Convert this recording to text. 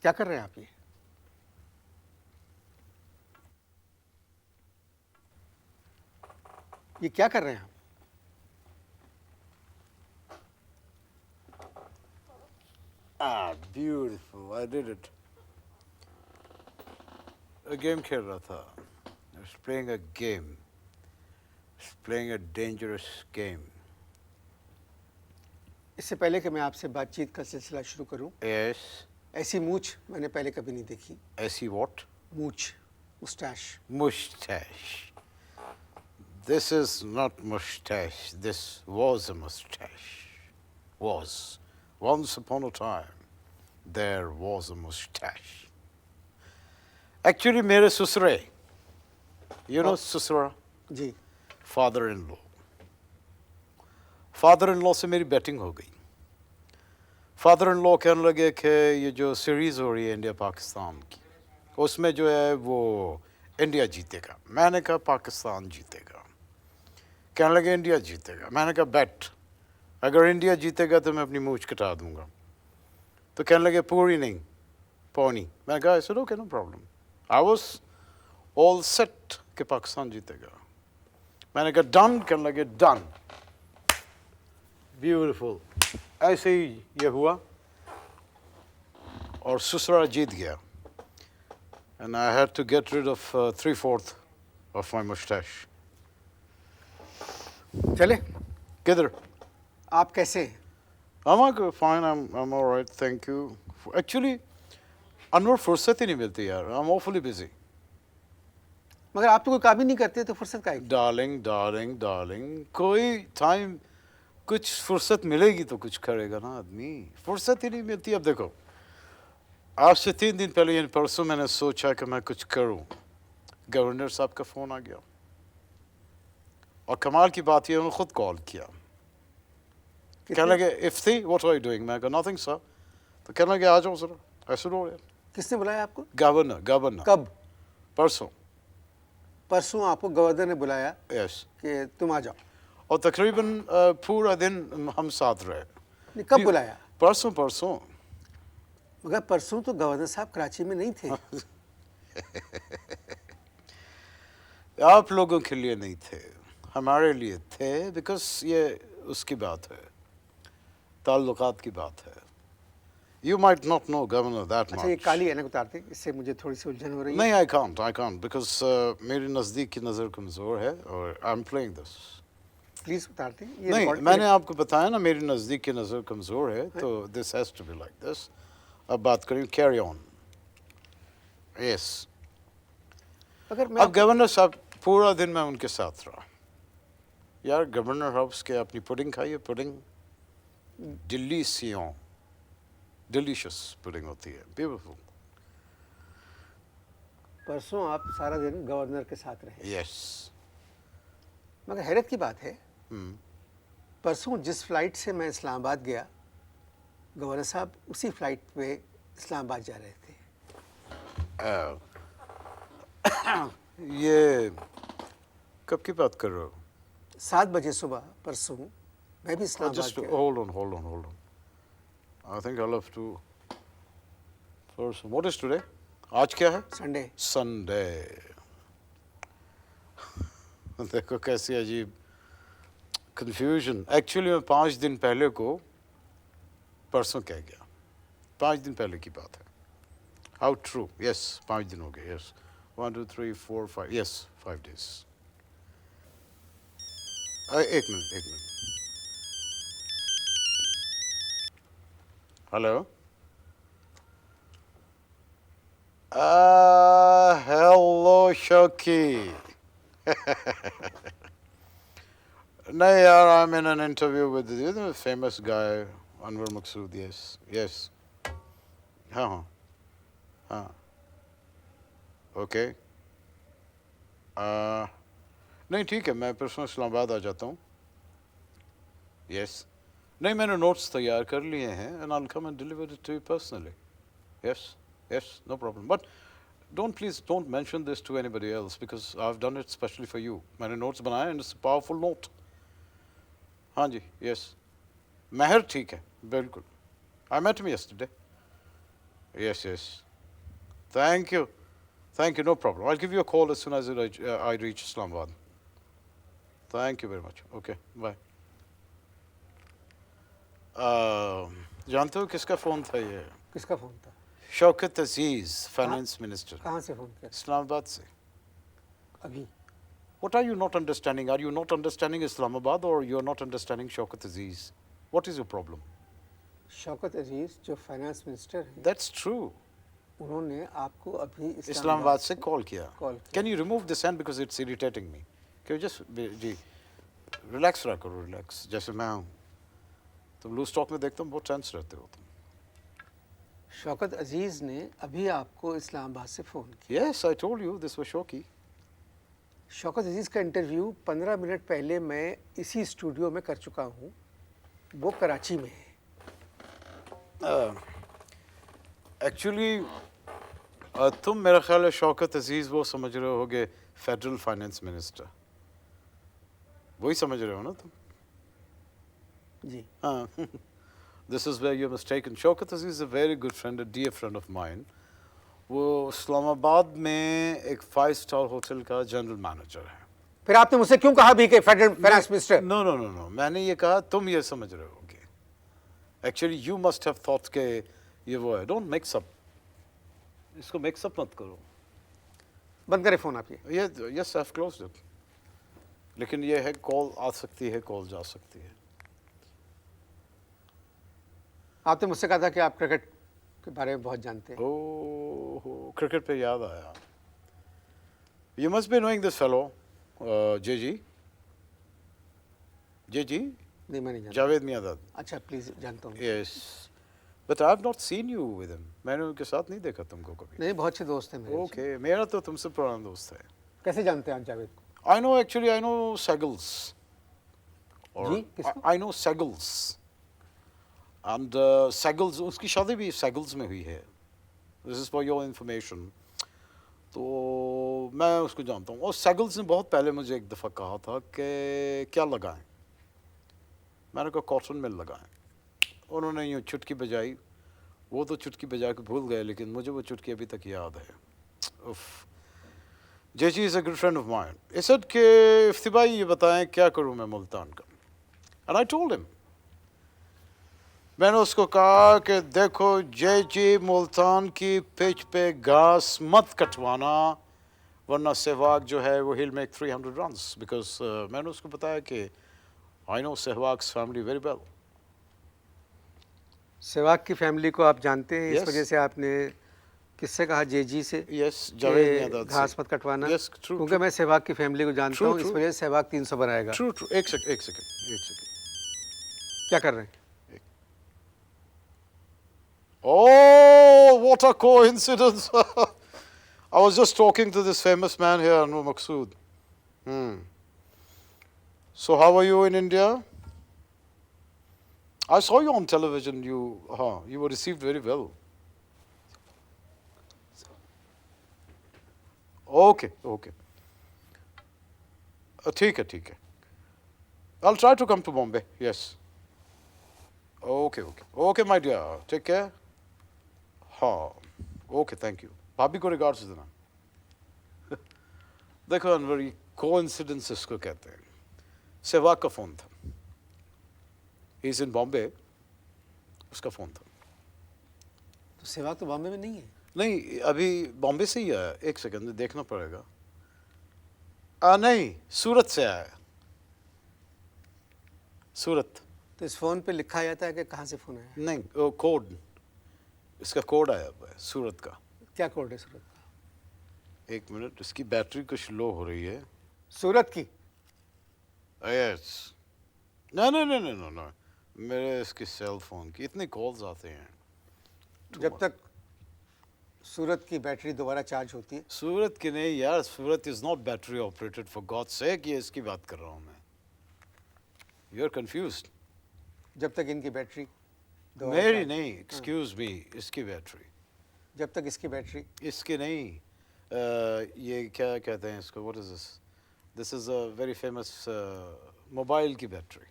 क्या कर रहे हैं आप ये क्या कर रहे हैं आप? Beautiful. I did it. A game खेल रहा था. I was playing a game. I was playing a dangerous game. इससे पहले कि मैं आपसे बातचीत का सिलसिला शुरू करूं, Yes. ऐसी मूछ मैंने पहले कभी नहीं देखी। ऐसी what? मूछ, Moustache. Mustache. This is not mustache. This was a mustache. Was. Once upon a time, there was a mustache. Actually, मेरे ससुरे. You know ससुरा? जी। Father in law. Father in law से मेरी बैटिंग हो गई. फादर इन लॉ कहने लगे कि ये जो सीरीज़ हो रही है इंडिया पाकिस्तान की, उसमें जो है वो इंडिया जीतेगा. मैंने कहा पाकिस्तान जीतेगा. कहने लगे इंडिया जीतेगा. मैंने कहा बैट, अगर इंडिया जीतेगा तो मैं अपनी मूछ कटा दूंगा. तो कहने लगे पूरी नहीं, पौनी. मैंने कहा ऐसे okay, no problem. I was all set कि पाकिस्तान जीतेगा. मैंने कहा डन. कहने लगे डन. ब्यूटीफुल. ऐसे ही ये हुआ और ससुरा जीत गया. And I had to get rid of 3/4 of my moustache. चले, किधर? आप कैसे हैं? I'm fine. I'm all right. Thank you. Actually, Anwar फुर्सत ही नहीं मिलती यार. I'm awfully busy. मगर आप तो कोई काम ही नहीं करते तो फुर्सत का है? Darling, darling, darling. कोई टाइम कुछ फुर्सत मिलेगी तो कुछ करेगा ना आदमी. फुर्सत ही नहीं मिलती. अब देखो, आज से 3 दिन पहले यानी परसों मैंने सोचा कि मैं कुछ करूं. गवर्नर साहब का फ़ोन आ गया और कमाल की बात ये उन्होंने खुद कॉल किया. कहने लगे Ifti, what are you doing? मैं कहा नथिंग सर. तो कहने लगे आ जाओ जरा. ऐसे रो यार. किसने बुलाया आपको? गवर्नर. कब? परसों. परसों आपको गवर्नर ने बुलाया यस. कि तुम आ जाओ? और तकरीबन पूरा दिन हम साथ रहे. नहीं, कब बुलाया? परसों. मगर परसों तो गवर्नर साहब कराची में नहीं थे. आप लोगों के लिए नहीं थे, हमारे लिए थे. बिकॉज ये उसकी बात है, ताल्लुकात की बात है. You might not know Governor that much. अच्छा, ये काली ऐनक उतारते, इससे मुझे थोड़ी सी उलझन हो रही है. नहीं, I can't because मेरी नज़दीक की नज़र कमज़ोर है और I'm playing this. प्लीज उतारते. ये नहीं, रिकॉर्ड मैंने आपको बताया ना मेरी नज़दीक की नज़र कमज़ोर है, तो this has to be like this. अब बात करें, carry on. Yes. अगर मैं अब गवर्नर साहब पूरा दिन मैं उनके साथ रहा. यार गवर्नर हाउस के अपनी पुडिंग खाइए. पुडिंग डिलीशियस पुडिंग होती है. ब्यूटीफुल. परसों आप सारा दिन गवर्नर के साथ रहे. यस. मगर हैरत की बात है, परसों जिस फ्लाइट से मैं इस्लामाबाद गया, गवर्नर साहब उसी फ्लाइट पे इस्लामाबाद जा रहे थे. ये कब की बात कर रहे हो? 7 बजे सुबह परसों मैं भी इस्लामाबाद Just गया. hold on. I think I'll have to first. What is today? आज क्या है? संडे. संडे. देखो कैसी अजीब कंफ्यूजन. एक्चुअली मैं 5 दिन पहले को परसों कह गया. 5 दिन पहले की बात है. How true. यस, 5 दिन हो गए. यस. 1 2 3 4 5. Yes, 5 days. एक मिनट. हेलो. हेलो शौकी. नहीं यार, I'm in an interview with the famous guy Anwar Maqsood. Yes. हाँ. ओके. नहीं ठीक है, मैं परसों इस्लामाबाद आ जाता हूँ. यस. नहीं, मैंने नोट्स तैयार कर लिए हैं and I'll come and deliver it to you personally. Yes, no problem. But don't mention this to anybody else because I've done it specially for you. मैंने नोट्स बनाए and it's a powerful note. हाँ जी. Yes. महर ठीक है, बिल्कुल. I met him yesterday. Yes, yes. Thank you. Thank you. No problem. I'll give you a call as soon as I reach Islamabad. Thank you very much. Okay. Bye. जानते हो किसका phone था ये? किसका phone था? शौकत अजीज़, finance minister, कहाँ से phone किया? इस्लामाबाद से. अभी? What are you not understanding? Are you not understanding Islamabad or you're not understanding Shaukat Aziz? What is your problem? Shaukat अजीज़ जो फाइनेंस मिनिस्टर हैं, That's true. उन्होंने आपको अभी इस्लामाबाद से कॉल किया. कॉल किया. Can you remove this hand because it's irritating me? Can you just जी relax रहा करो, रिलैक्स जैसे मैं हूँ. तुम लूज टॉक में देखता हूँ बहुत टेंस रहते हो तुम. शौकत अजीज़ ने अभी आपको इस्लामाबाद से फ़ोन किया. Yes, I told you this was Shauki. Shaukat अजीज़ का इंटरव्यू 15 मिनट पहले मैं इसी स्टूडियो में कर चुका हूँ. वो कराची में है. एक्चुअली तुम मेरा ख्याल है शौकत अजीज़ वो समझ रहे होगे फेडरल फाइनेंस मिनिस्टर. वही समझ रहे हो ना तुम? जी. हाँ. This is where you're mistaken. Shaukat Aziz is a very good friend, a dear friend of mine. वो इस्लामाबाद में एक 5-star होटल का जनरल मैनेजर है. फिर आपने मुझसे क्यों कहा भी कि federal finance minister? No no no no, मैंने ये कहा तुम ये समझ रहे होगे. Actually you must have thought के ये वो है. Don't mix up. इसको मिक्स अप मत करो. बंद करें फ़ोन आप ये. Yes I have closed it. लेकिन ये है कॉल आ सकती है, कॉल जा सकती है. आपने मुझसे कहा था कि आप क्रिकेट के बारे में बहुत जानते हैं. ओह, क्रिकेट पे याद आया. You must be knowing this fellow J G. नहीं, मैं नहीं जानता. जावेद मियादाद. अच्छा, प्लीज़, जानता हूँ. Yes, but I have not seen you with him. मैंने उनके साथ नहीं देखा तुमको कभी. नहीं, बहुत अच्छे दोस्त हैं मेरे. ओके, मेरा तो तुमसे पुराना दोस्त है. कैसे जानते हैं आप जावेद को? I know actually I know Segals. जी, किसको? I know Segals. And Segals उसकी शादी भी Segals में हुई है. This is for your information. तो मैं उसको जानता हूँ. और Segals ने बहुत पहले मुझे एक दफ़ा कहा था कि क्या लगाएं. मैंने कहा कॉटन मिल लगाएं. उन्होंने यूँ चुटकी बजाई. वो तो चुटकी बजा के भूल गए लेकिन मुझे वो चुटकी अभी तक याद है. उफ. J G is a good friend of mine. इसद के इफ्तिबाई ये बताएं क्या करूं मैं मुल्तान का. And I told him. मैंने उसको कहा कि देखो जेजी मुल्तान की पिच पे घास मत कटवाना वरना सहवाग जो है वो हिल मेक 300 रन्स. बिकॉज मैंने उसको बताया कि I know Sehwag's family very well. Sehwag की फैमिली को आप जानते हैं. Yes. इस वजह से आपने किससे कहा? जेजी से. यस, जावेद कि मियादाद से. घास मत कटवाना. Yes, true, क्योंकि true. मैं सहवाग की फैमिली को जानता True, हूँ. इस true. वजह से सहवाग 300 बनाएगा. True true. एक सेकंड. क्या कर रहे हैं? Oh, what a coincidence. I was just talking to this famous man here, Anwar Maqsood. So how are you in India? I saw you on television. You were received very well. Okay. ठीक है. I'll try to come to Bombay. Yes. Okay, my dear. Take care. हाँ, okay, thank you. भाभी को regards देना. देखो अनवर, ये coincidence इसको कहते हैं. सहवाग का फ़ोन था. He is in Bombay. उसका फ़ोन था. तो सहवाग तो बॉम्बे में नहीं है. नहीं, अभी बॉम्बे से ही आया. एक सेकंड देखना पड़ेगा. नहीं, सूरत से आया. सूरत. तो इस फ़ोन पे लिखा जाता है कि कहाँ से फ़ोन आया? नहीं, वो कोड. इसका कोड आया हुआ है सूरत का. क्या कोड है सूरत का? एक मिनट, इसकी बैटरी कुछ लो हो रही है. सूरत की? यस. नो. मेरे इसके सेल फोन की इतने कॉल्स आते हैं. जब तक सूरत की बैटरी दोबारा चार्ज होती है. सूरत की नहीं यार. सूरत is not battery operated for God sake. ये इसकी बात कर रहा हूँ मैं. You are confused. जब तक इनकी बैटरी मेरी नहीं, एक्सक्यूज मी. इसकी बैटरी. जब तक इसकी बैटरी. इसकी नहीं. ये क्या कहते हैं इसको? What is this? This is a very famous mobile की बैटरी.